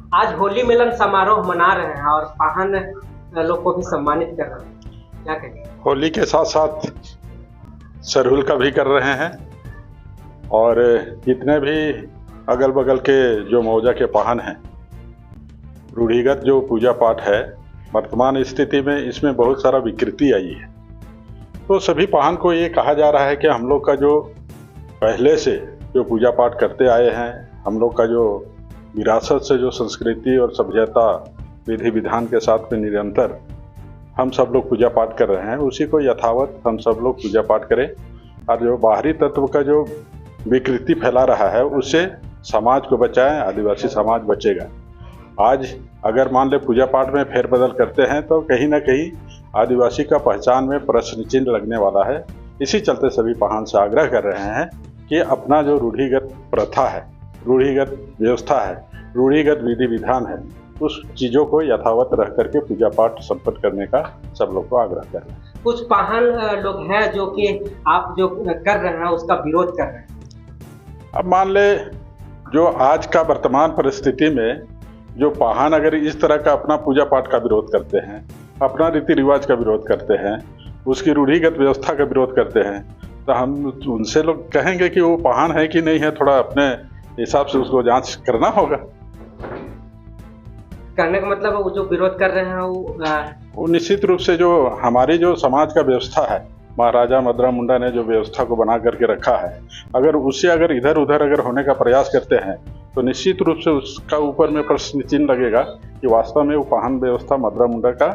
आज होली मिलन समारोह मना रहे हैं और पाहन लोग को भी सम्मानित कर रहे हैं, क्या कहेंगे? होली के साथ साथ सरहुल का भी कर रहे हैं और जितने भी अगल बगल के जो मौजा के पाहन हैं, रूढ़िगत जो पूजा पाठ है, वर्तमान स्थिति में इसमें बहुत सारा विकृति आई है। तो सभी पाहन को ये कहा जा रहा है कि हम लोग का जो पहले से जो पूजा पाठ करते आए हैं, हम लोग का जो विरासत से जो संस्कृति और सभ्यता विधि विधान के साथ में निरंतर हम सब लोग पूजा पाठ कर रहे हैं, उसी को यथावत हम सब लोग पूजा पाठ करें और जो बाहरी तत्व का जो विकृति फैला रहा है उससे समाज को बचाएं, आदिवासी समाज बचेगा। आज अगर मान ले पूजा पाठ में फेरबदल करते हैं तो कहीं ना कहीं आदिवासी का पहचान में प्रश्न चिन्ह लगने वाला है। इसी चलते सभी पाहन से आग्रह कर रहे हैं कि अपना जो रूढ़िगत प्रथा है, रूढ़िगत व्यवस्था है, रूढ़िगत विधि विधान है, उस चीज़ों को यथावत रह करके पूजा पाठ संपन्न करने का सब लोग को आग्रह कर रहे हैं। कुछ पाहन लोग हैं जो कि आप जो कर रहे हैं उसका विरोध कर रहे हैं। अब मान ले जो आज का वर्तमान परिस्थिति में जो पाहन अगर इस तरह का अपना पूजा पाठ का विरोध करते हैं, अपना रीति रिवाज का विरोध करते हैं, उसकी रूढ़िगत व्यवस्था का विरोध करते हैं, तो हम उनसे लोग कहेंगे कि वो पाहन है कि नहीं है, थोड़ा अपने हिसाब से उसको जांच करना होगा। करने का मतलब वो जो विरोध कर रहे हैं वो निश्चित रूप से जो हमारी जो समाज का व्यवस्था है, महाराजा मदरा मुंडा ने जो व्यवस्था को बना करके रखा है, अगर उससे अगर इधर उधर अगर होने का प्रयास करते हैं तो निश्चित रूप से उसका ऊपर में प्रश्न चिन्ह लगेगा कि वास्तव में वो पाहन व्यवस्था मदरा मुंडा का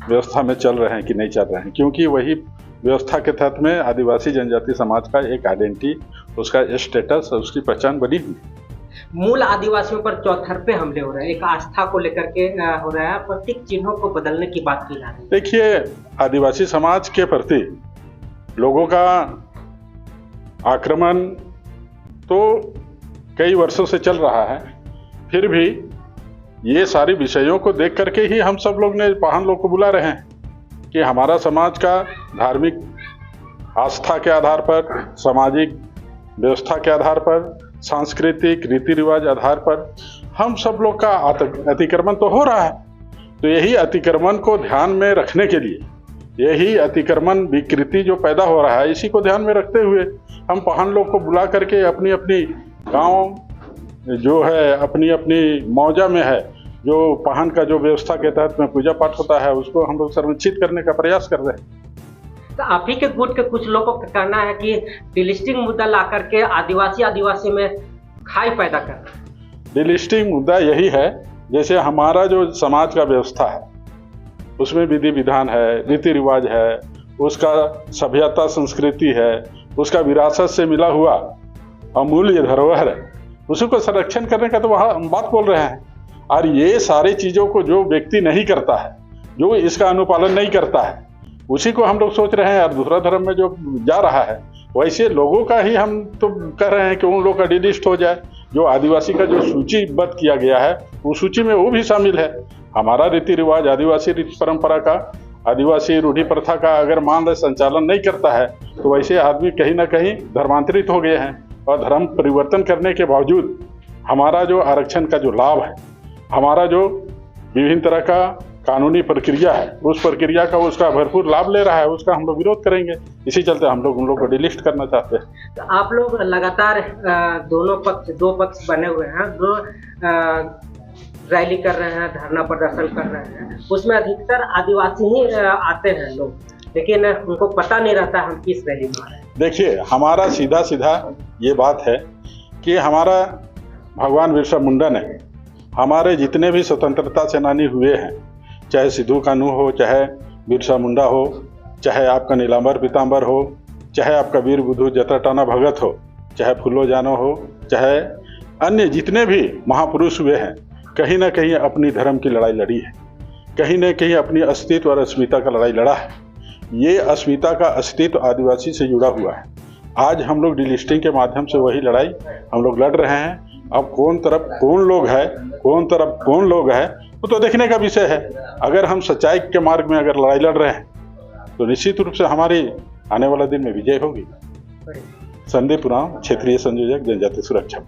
व्यवस्था में चल रहे हैं कि नहीं चल रहे हैं, क्योंकि वही व्यवस्था के तहत में आदिवासी जनजाति समाज का एक आइडेंटिटी, उसका स्टेटस, उसकी पहचान बनी हुई। मूल आदिवासियों पर चौतरफे हमले हो रहे हैं, एक आस्था को लेकर के हो रहा है, प्रतीक चिन्हों को बदलने की बात की जा रही है। देखिए, आदिवासी समाज के प्रति लोगों का आक्रमण तो कई वर्षों से चल रहा है, फिर भी ये सारी विषयों को देख करके ही हम सब लोग ने पाहन लोग को बुला रहे हैं कि हमारा समाज का धार्मिक आस्था के आधार पर, सामाजिक व्यवस्था के आधार पर, सांस्कृतिक रीति रिवाज आधार पर हम सब लोग का अतिक्रमण तो हो रहा है। तो यही अतिक्रमण को ध्यान में रखने के लिए, यही अतिक्रमण विकृति जो पैदा हो रहा है, इसी को ध्यान में रखते हुए हम पाहन लोग को बुला करके अपनी अपनी गांव जो है, अपनी अपनी मौजा में है, जो पाहन का जो व्यवस्था के तहत में पूजा पाठ होता है, उसको हम लोग संरक्षित करने का प्रयास कर रहे हैं। तो आप ही के गुट के कुछ लोगों का कहना है कि डिलिस्टिंग मुद्दा ला करके आदिवासी में खाई पैदा कर रहे हैं। डिलिस्टिंग मुद्दा यही है, जैसे हमारा जो समाज का व्यवस्था है उसमें विधि विधान है, रीति रिवाज है, उसका सभ्यता संस्कृति है, उसका विरासत से मिला हुआ अमूल्य धरोहर है, उसी को संरक्षण करने का तो वहाँ हम बात बोल रहे हैं। और ये सारी चीज़ों को जो व्यक्ति नहीं करता है, जो इसका अनुपालन नहीं करता है, उसी को हम लोग सोच रहे हैं। और दूसरा धर्म में जो जा रहा है, वैसे लोगों का ही हम तो कह रहे हैं कि उन लोगों का डिलिस्ट हो जाए। जो आदिवासी का जो सूचीबद्ध किया गया है, उस सूची में वो भी शामिल है। हमारा रीति रिवाज, आदिवासी रीति परंपरा का, आदिवासी रूढ़ी प्रथा का अगर मान ले संचालन नहीं करता है, तो वैसे आदमी कहीं ना कहीं धर्मांतरित हो गए हैं। और धर्म परिवर्तन करने के बावजूद हमारा जो आरक्षण का जो लाभ है, हमारा जो विभिन्न तरह का कानूनी प्रक्रिया है, उस प्रक्रिया का उसका भरपूर लाभ ले रहा है, उसका हम लोग विरोध करेंगे। इसी चलते हम लोग उन लोग को डिलिस्ट करना चाहते हैं। तो आप लोग लगातार दो पक्ष बने हुए हैं, जो रैली कर रहे हैं, धरना प्रदर्शन कर रहे हैं, उसमें अधिकतर आदिवासी ही आते हैं लोग, लेकिन उनको पता नहीं रहता हम किस रैली में आ रहे हैं। देखिए, हमारा सीधा सीधा ये बात है कि हमारा भगवान बिरसा मुंडा ने हमारे जितने भी स्वतंत्रता सेनानी हुए हैं, चाहे सिद्धू कान्हू हो, चाहे बिरसा मुंडा हो, चाहे आपका नीलांबर पीतांबर हो, चाहे आपका वीर बुद्धू जटाटाना भगत हो, चाहे फूलो जानो हो, चाहे अन्य जितने भी महापुरुष हुए हैं, कहीं ना कहीं अपनी धर्म की लड़ाई लड़ी है, कहीं ना कहीं अपनी अस्तित्व और अस्मिता का लड़ाई लड़ा है। ये अस्मिता का अस्तित्व आदिवासी से जुड़ा हुआ है। आज हम लोग डिलिस्टिंग के माध्यम से वही लड़ाई हम लोग लड़ रहे हैं। अब कौन तरफ कौन लोग है, कौन तरफ कौन लोग है, वो तो देखने का विषय है। अगर हम सच्चाई के मार्ग में अगर लड़ाई लड़ रहे हैं तो निश्चित रूप से हमारी आने वाला दिन में विजय होगी। संदीप उरांव, क्षेत्रीय संयोजक, जनजाति सुरक्षा।